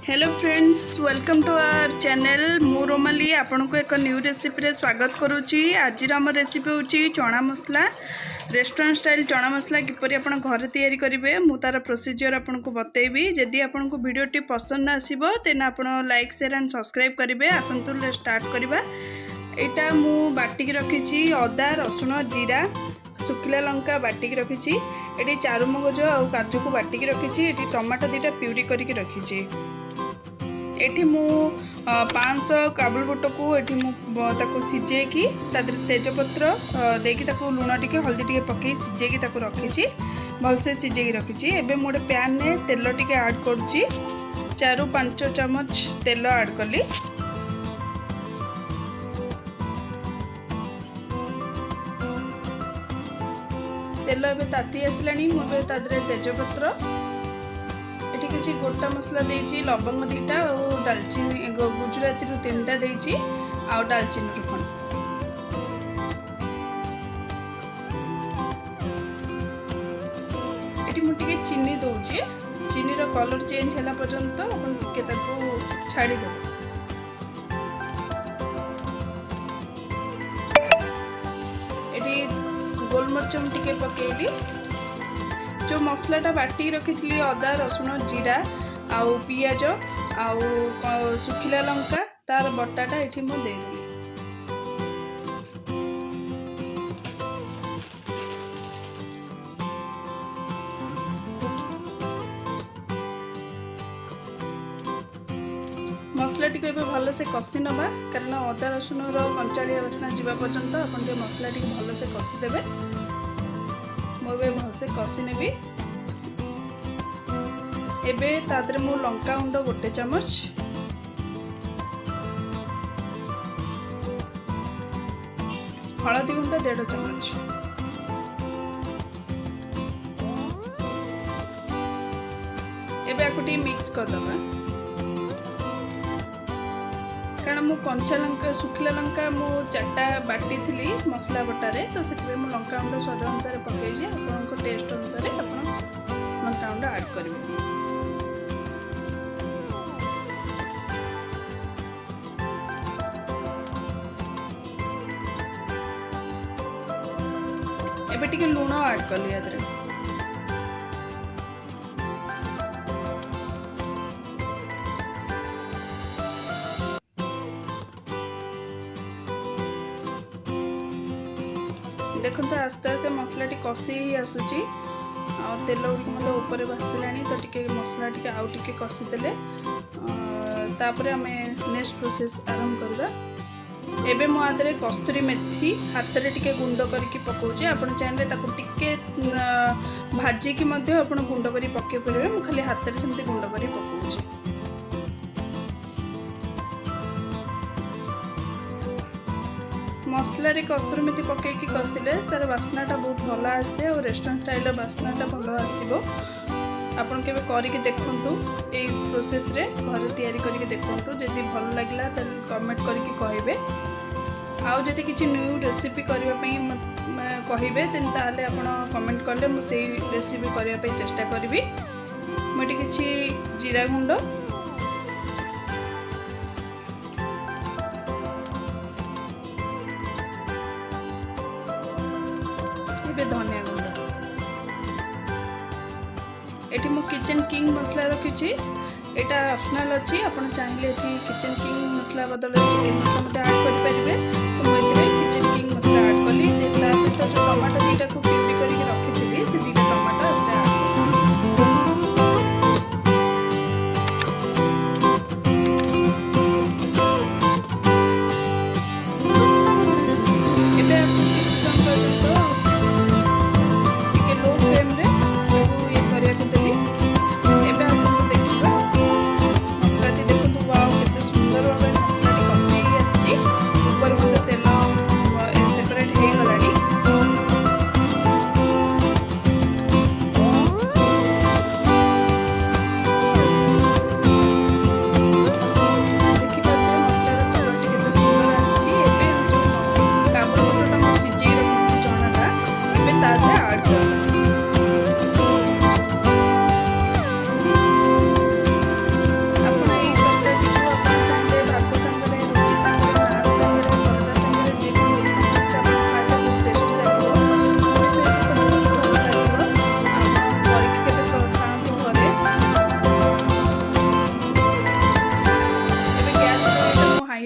Hello friends, welcome to our channel. मु रोमाली आपन को एक न्यू रेसिपी रे स्वागत करुच्ची। आज आम रेसिपी होची चना मसला। रेस्टोरेंट स्टाइल चना मसला किपरि आपन घर तैयारी करेंगे मु तार प्रोसीजर आपन को बतेबी। जदि आपन को वीडियोटी पसंद आसीबो तेन आपन लाइक शेयर एंड सब्सक्राइब करेंगे। आसंतु स्टार्ट करबा। एटा मु बाटिक रखिची अदा रसुण जीरा सुखिला लंका बाटिक रखिची। एटी चारु मगज और काजू को बाटिक रखिची। एटी टमाटो दीटा प्यूरी करके रखिची। एठी मु 500 काबुल बुट को एठी मु ताको सिजेकी तेजपत्र देकी ताको लुण टिके हल्दी टिके पकई सिजेकी ताको रखिची। भलसे सिजेकी रखिची। एबे मोटे पैन ने तेल टिके ऐड करची। 4-5 चम्मच तेल ऐड कली। तेल एबे ताती आसलानी। मु एबे तादरे तेजपत्र किसी गोटा मसला देची लवंग दीटा और दालचीनी गुजराती 3टा देची आउ दालचीनी रुखन। एटी मु टिके चीनी दउची। चीनी रो कलर चेंज होला पर्यंत अपन के ताको छाड़ी दो। एटी गोलमरिच टिके पकेली। जो मसलाटा बाटी रखी अदा रसुण जीरा आउ पियाज आउ सुखिला लंका तार बटाटा ये मुझे मसला टी भल से कषि नवा कारण अदा रसुण कंचाड़िया बासना जावा पर्यंत अपन मसला टी भल से कषिदेवे। मुझे भलसे कषि नेबी। एबे तादरे मु लंका गुंड 1 चम्मच हलदी गुंड 1.5 चम्मच एबे आकुटी मिक्स कर दबा। कारण मु कंचा लंका सुखिला लंका मु 4टा बाटी थी मसला बटारे तो से मु लंका गुंड स्वाद अनुसार पकई आपन टेस्ट अनुसार आपन लंका गुंड ऐड करेंगे। एबे टिके लूण ऐड कर लिया दरे। देखो तो आस्ते आस्ते मसला टी कषि आसूची तेल मतलब ऊपर भासला तो टिके मसला टिके आउ टिके कषिदेले तापरे आमे नेक्स्ट प्रोसेस आरंभ करबा। एबे मो आदरे कस्तूरी मेथी हाथ रे टिके गुंड करके पकाउची। आपण चाहे ताको टिके भाजी की मध्य आपण गुंड करी पके परबे। मु खाली हाथ रे सेमते गुंड करी पकाउची। मसला रे कस्तूरी मेथी पके की कसिले तार वासनाटा बहुत भल आसे और रेस्टोरेंट स्टाइल वासनाटा भल आसीबो। आपन केबे करिके देखंतु ए प्रोसेस रे घर तैयारी करिके देखंतु। जदि भल लागला त कमेंट करिके कहिबे। आउ जदि किछि न्यू रेसिपी करबा पई कहिबे तेन ताले आपन कमेंट करले मु सेही रेसिपी करबा पई चेष्टा करबी। मोटी किछि जीरा गुंड एबे धनिया गुंड एटी मु किचन किंग मसला रखी। एटा ऑप्शनल अच्छी आपन चाहिए किचन किंग मसला बदल चिकन मसला ऐड कर परिबे। तो मैं किचन किंग मसला ऐड कली। ता सहित जो टमाटो दीटा को प्यूरी करके रखी से दीटा टमाटो लो फ्लेम रे ये करिया के देली। एबे आपन देखिबा मसला टी देखो वाओ कितने सुंदर भाबे मसला टी कषि आछि। ऊपर मते तेल सेपरेट हे गलाडी।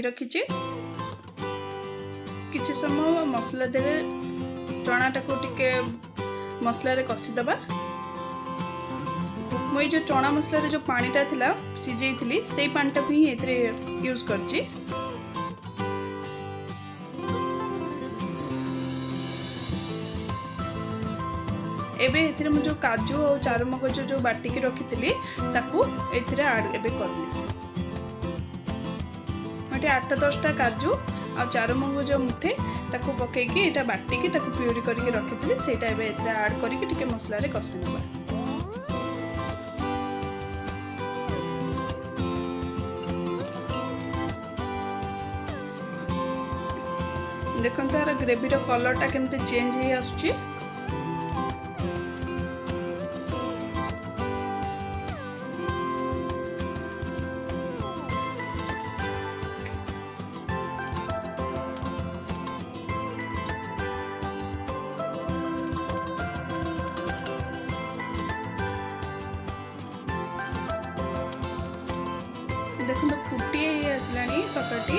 रखी किछि समय मसला दे चनाटा को टिके मसला रे कसीदबा। मुई जो चना मसला रे जो पानीटा थिला सिझेइथिली सेई पानीटा को ही एथरे यूज करछि। एबे एथिरे मु जो काजू और चारुमगज जो बाटिकी रखी ताकू एथिरे ऐड एबे करली। मटे 8-10टा काजू और चारुमगज मुठे ताकू पकेकी एटा बाटिकी ताकू प्यूरी करके रखी सेटा एबे एथिरे ऐड करके टिके मसला रे कसी देबा। देखो तार ग्रेवी रो कलरटा केमते चेंज हे आसुची। देखो तो फुटी आसलानी तकाटी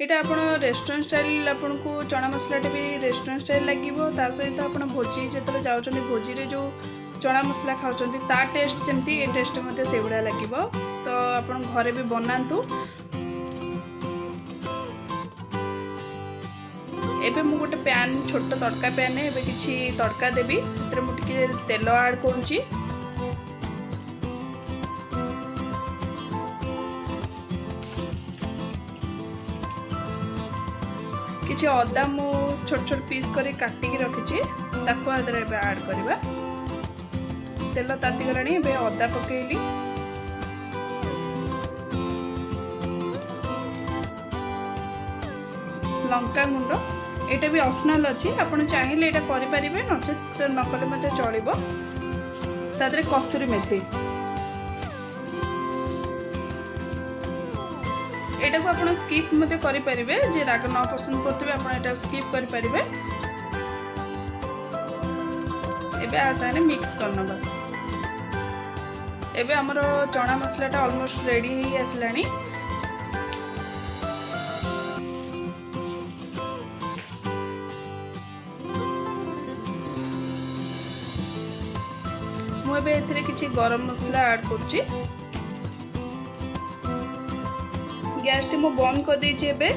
एटा आपण रेस्टोरेंट स्टाइल आपण को चना मसलाटा भी रेस्टोरेंट स्टाइल लागिवो। ता सहित आपण भोजी जेतले जाउछनी भोजी रे जो चना मसला खाउछंती ता टेस्ट सेमती ए टेस्ट मते सेवडा लागिवो। तो आपण घरे भी बनांतु। एबे मु गोटे पैन छोट तड़का पैन एबे किछि तड़का देबी तरे मु टिके तेल ऐड करूची। किछि अदा मु छोट छोट पीस करी काटी की रखिछि ताको आदरे एबे ऐड करबा। तेल ताती गलानी एबे अदा पकेइली। लंका गुंड एटा भी ऑप्शनल अछि आपण चाहिले एटा करि परिबे नचेत न कले मते चलिबो। तादरे कस्तूरी मेथी एटा को आपण स्किप मते करि परिबे जे राग न पसंद करथबे आपण एटा स्किप करि परिबे। एबे आसाने मिक्स करनबा। एबे हमरो चना मसलाटा ऑलमोस्ट रेडी ही आसलानी। मु एबे एथिरे किछि गरम मसला ऐड करछि। गैस टी मु बंद कर देछि। एबे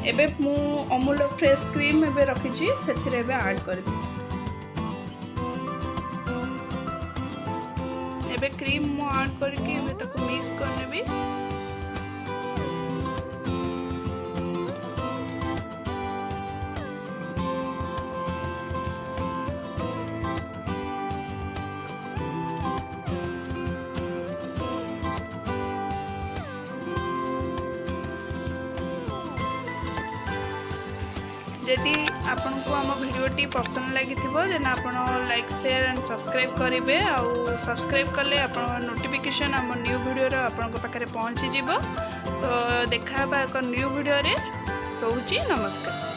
एबे मु अमूल फ्रेश क्रीम एबे रखिछि सेथिरे एबे ऐड करबी। एबे क्रीम मु ऐड करके एबे ताको मिक्स कर नेबी। यदि आपन को आम वीडियोटी पसंद लगी जेना आपण लाइक शेयर एंड सब्सक्राइब करेंगे। आउ सब्सक्राइब कले आपण नोटिफिकेशन आम न्यू वीडियो आपण पाखे पहुँची। तो देखा एक न्यू वीडियो रे। रोची नमस्कार।